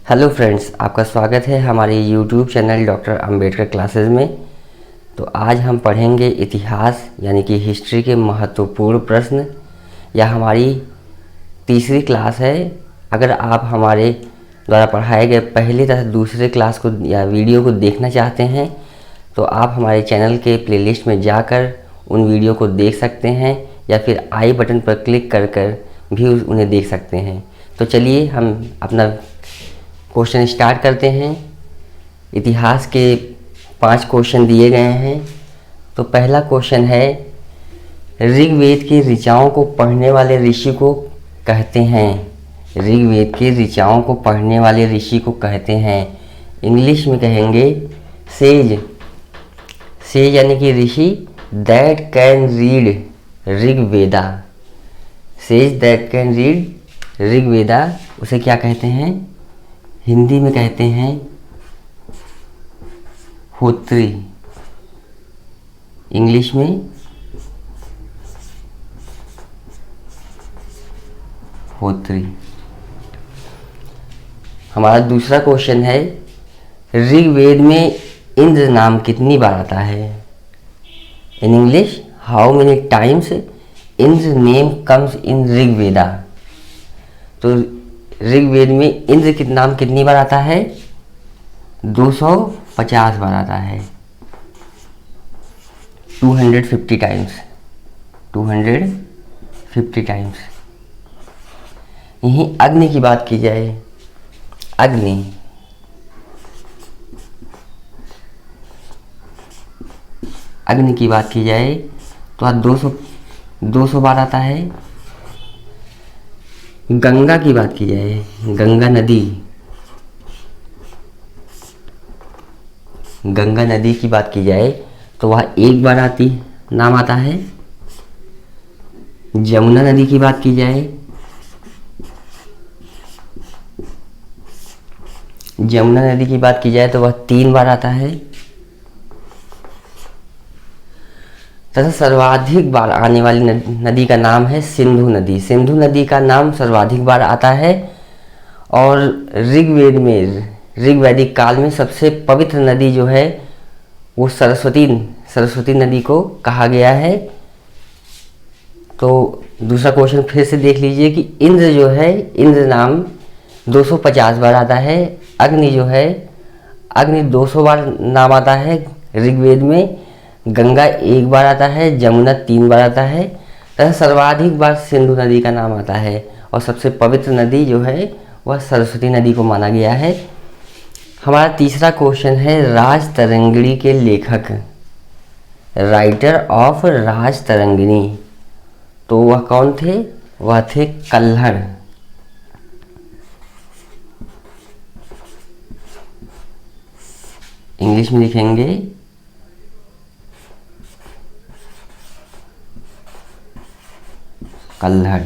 Hello friends, आपका स्वागत है हमारे YouTube channel doctor Ambedkar classes में। तो आज हम पढ़ेंगे इतिहास यानी कि हिस्ट्री के महत्वपूर्ण प्रश्न। यह हमारी तीसरी क्लास है। अगर आप हमारे द्वारा पढ़ाए गए पहले तथा दूसरे क्लास को या वीडियो को देखना चाहते हैं तो आप हमारे चैनल के प्लेलिस्ट में जाकर उन वीडियो को देख सकते हैं या फिर आई बटन पर क्लिक कर भी उन्हें देख सकते हैं। तो चलिए हम अपना क्वेश्चन स्टार्ट करते हैं। इतिहास के 5 क्वेश्चन दिए गए हैं। तो पहला क्वेश्चन है, ऋग्वेद की ऋचाओं को पढ़ने वाले ऋषि को कहते हैं। ऋग्वेद की ऋचाओं को पढ़ने वाले ऋषि को कहते हैं। इंग्लिश में कहेंगे सेज। सेज यानी कि ऋषि that can read Rigveda. Sage that can read Rigveda, उसे क्या कहते हैं? हिंदी में कहते हैं होत्री। इंग्लिश में होत्री। हमारा दूसरा क्वेश्चन है, ऋग्वेद में इंद्र नाम कितनी बार आता है? In English, how many times Indra name comes in Rigveda. तो ऋग्वेद में इंद्र के नाम कितनी बार आता है? 250 बार आता है। 250 टाइम्स। 250 टाइम्स। यहीं अग्नि की बात की जाए, अग्नि। अग्नि की बात की जाए तो 200 बार आता है। गंगा की बात की जाए, गंगा नदी। गंगा नदी की बात की जाए तो वह 1 बार नाम आता है। जमुना नदी की बात की जाए, जमुना नदी की बात की जाए तो वह 3 बार आता है। तथा सर्वाधिक बार आने वाली नदी का नाम है सिंधु नदी। सिंधु नदी का नाम सर्वाधिक बार आता है। और ऋग्वेद में, ऋग्वैदिक काल में सबसे पवित्र नदी जो है वो सरस्वती नदी को कहा गया है। तो दूसरा क्वेश्चन फिर से देख लीजिए कि इंद्र जो है, इंद्र नाम 250 बार आता है। अग्नि जो है, अग्नि 200 बार नाम आता है ऋग्वेद में। गंगा 1 बार आता है। जमुना 3 बार आता है। तथा सर्वाधिक बार सिंधु नदी का नाम आता है। और सबसे पवित्र नदी जो है वह सरस्वती नदी को माना गया है। हमारा तीसरा क्वेश्चन है, राज तरंगिणी के लेखक, राइटर ऑफ राज तरंगिणी, तो वह कौन थे? वह थे कल्हड़। इंग्लिश में लिखेंगे कल्हड़।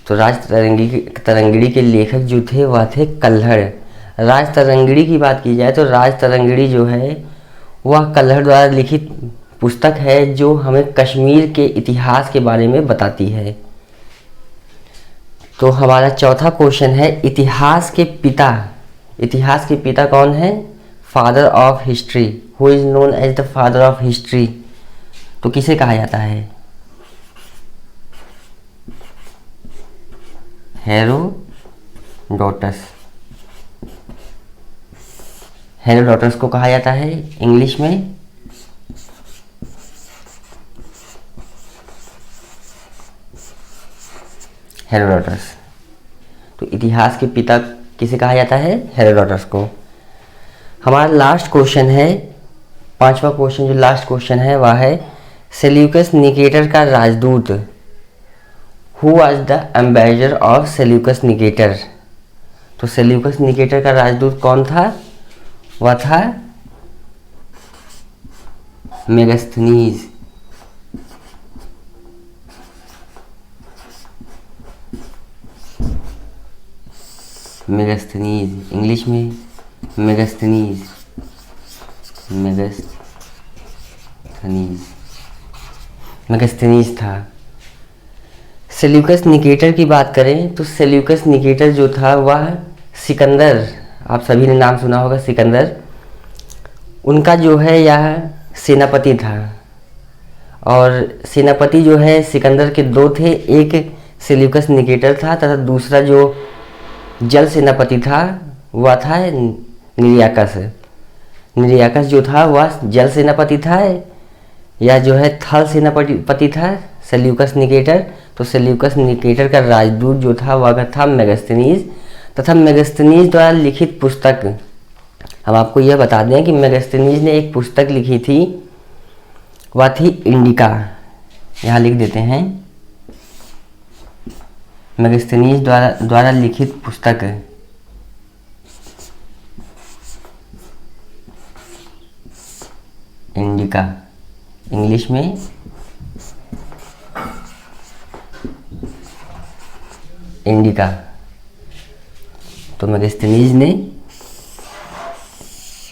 तो राज तरंगिणी के लेखक जो थे वह थे कल्हड़। राज तरंगिणी की बात की जाए तो राज तरंगिणी जो है वह कल्हड़ द्वारा लिखित पुस्तक है जो हमें कश्मीर के इतिहास के बारे में बताती है। तो हमारा चौथा क्वेश्चन है, इतिहास के पिता। इतिहास के पिता कौन है? Father of history. Who is known as the father of history. तो किसे कहा जाता है? हेरोडोटस। हेरोडोटस को कहा जाता है इंग्लिश में हेरोडोटस। तो इतिहास के पिता किसे कहा जाता है? हेरोडोटस को। हमारा लास्ट क्वेश्चन है, 5वां क्वेश्चन, जो लास्ट क्वेश्चन है वह है, सेल्यूकस निकेटर का राजदूत। Who was the ambassador of Seleucus Nicator? तो सेल्यूकस निकेटर का राजदूत कौन था? वह था मेगास्थनीज। मेगास्थनीज, इंग्लिश में मेगास्थनीज। मेगास्थनीज था। सेल्यूकस निकेटर की बात करें तो सेल्यूकस निकेटर जो था वह सिकंदर, आप सभी ने नाम सुना होगा सिकंदर, उनका जो है यह सेनापति था। और सेनापति जो है सिकंदर के दो थे, एक सेल्यूकस निकेटर था तथा दूसरा जो जल सेनापति था वह था निरियाकस। निरियाकस जो था वह जल सेनापति था या जो है थल सेनापति था सेल्यूकस निकेटर। तो सेल्यूकस निकेटर का राजदूत जो था वह था मेगास्थनीज, तथा मेगास्थनीज द्वारा लिखित पुस्तक, हम आपको यह बता दें कि मेगास्थनीज ने एक पुस्तक लिखी थी, वह थी इंडिका। यहाँ लिख देते हैं, मेगास्थनीज द्वारा लिखित पुस्तक इंडिका, इंग्लिश में इंडिका। तो मेगास्थनीज ने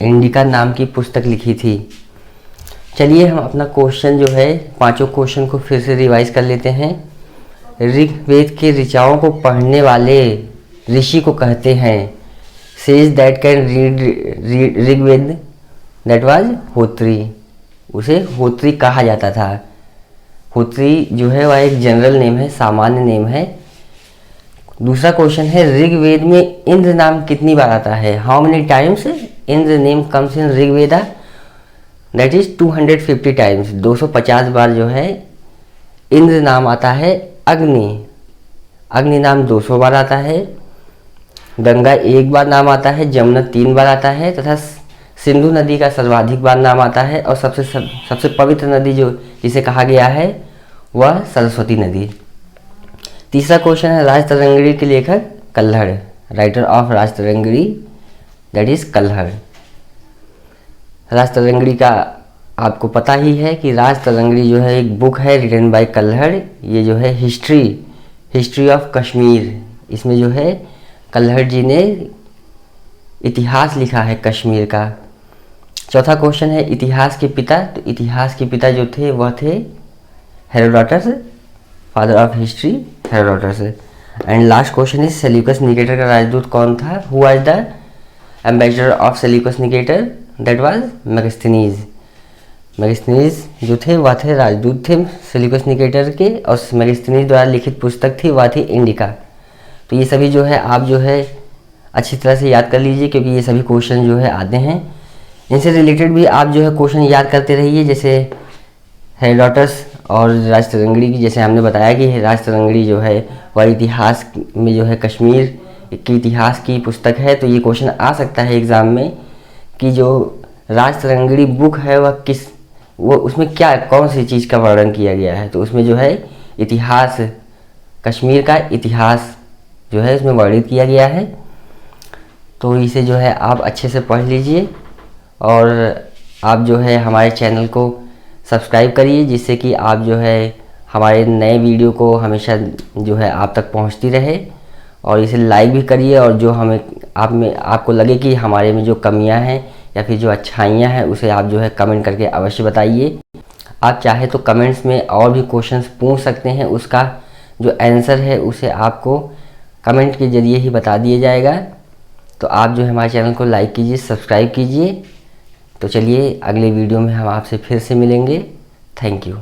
इंडिका नाम की पुस्तक लिखी थी। चलिए हम अपना क्वेश्चन जो है, पांचों क्वेश्चन को फिर से रिवाइज कर लेते हैं। ऋग्वेद के ऋचाओं को पढ़ने वाले ऋषि को कहते हैं, sage that can read Rigveda, that was hotri. उसे होत्री कहा जाता था। होत्री जो है वह एक जनरल नेम है, सामान्य नेम है। दूसरा क्वेश्चन है, ऋग्वेद में इंद्र नाम कितनी बार आता है? How many times Indra name comes in Rigveda? That is 250 times, 250 बार जो है इंद्र नाम आता है। अग्नि नाम 200 बार आता है। गंगा 1 बार नाम आता है। जमुना 3 बार आता है तथा सिंधु नदी का सर्वाधिक बार नाम आता है। और सबसे पवित्र नदी जो जिसे कहा गया है वह सरस्वती नदी। तीसरा क्वेश्चन है, राजतरंगिणी के लेखक Kalhana, writer of Rajatarangini that is Kalhana. Rajatarangini का आपको पता ही है कि राजतरंगिणी जो है एक बुक है रिटन बाय कल्हड़। ये जो है हिस्ट्री ऑफ कश्मीर, इसमें जो है कल्हड़ जी ने इतिहास लिखा है कश्मीर का। चौथा क्वेश्चन है, इतिहास के पिता। तो इतिहास के पिता जो थे वह थे Herodotus, father of history Herodotus. And last question is, Seleucus Nicator का राजदूत कौन था? Who was the ambassador of Seleucus Nicator? That was Megasthenes. Megasthenes जो थे वह थे राजदूत थे सेल्यूकस निकेटर के, और मेगास्थनीज द्वारा लिखित पुस्तक थी वह थी इंडिका। तो ये सभी जो है आप जो है अच्छी तरह से याद कर लीजिए, क्योंकि ये सभी क्वेश्चन जो है आते हैं। इनसे रिलेटेड भी आप जो है क्वेश्चन याद करते रहिए, जैसे हेरोडोटस और राजतरंगिणी की, जैसे हमने बताया कि राजतरंगिणी जो है वह इतिहास में जो है कश्मीर की इतिहास की पुस्तक है। तो ये क्वेश्चन आ सकता है एग्ज़ाम में कि जो राजतरंगिणी बुक है वो उसमें क्या कौन सी चीज़ का वर्णन किया गया है। तो उसमें जो है इतिहास, कश्मीर का इतिहास जो है इसमें वर्णित किया गया है। तो इसे जो है आप अच्छे से पढ़ लीजिए और आप जो है हमारे चैनल को सब्सक्राइब करिए, जिससे कि आप जो है हमारे नए वीडियो को हमेशा जो है आप तक पहुंचती रहे। और इसे लाइक भी करिए, और जो आपको लगे कि हमारे में जो कमियां हैं या फिर जो अच्छाइयां हैं उसे आप जो है कमेंट करके अवश्य बताइए। आप चाहे तो कमेंट्स में और भी क्वेश्चंस पूछ सकते हैं, उसका जो आंसर है उसे आपको कमेंट के ज़रिए ही बता दिया जाएगा। तो आप जो है हमारे चैनल को लाइक कीजिए, सब्सक्राइब कीजिए। तो चलिए अगले वीडियो में हम आपसे फिर से मिलेंगे। Thank you.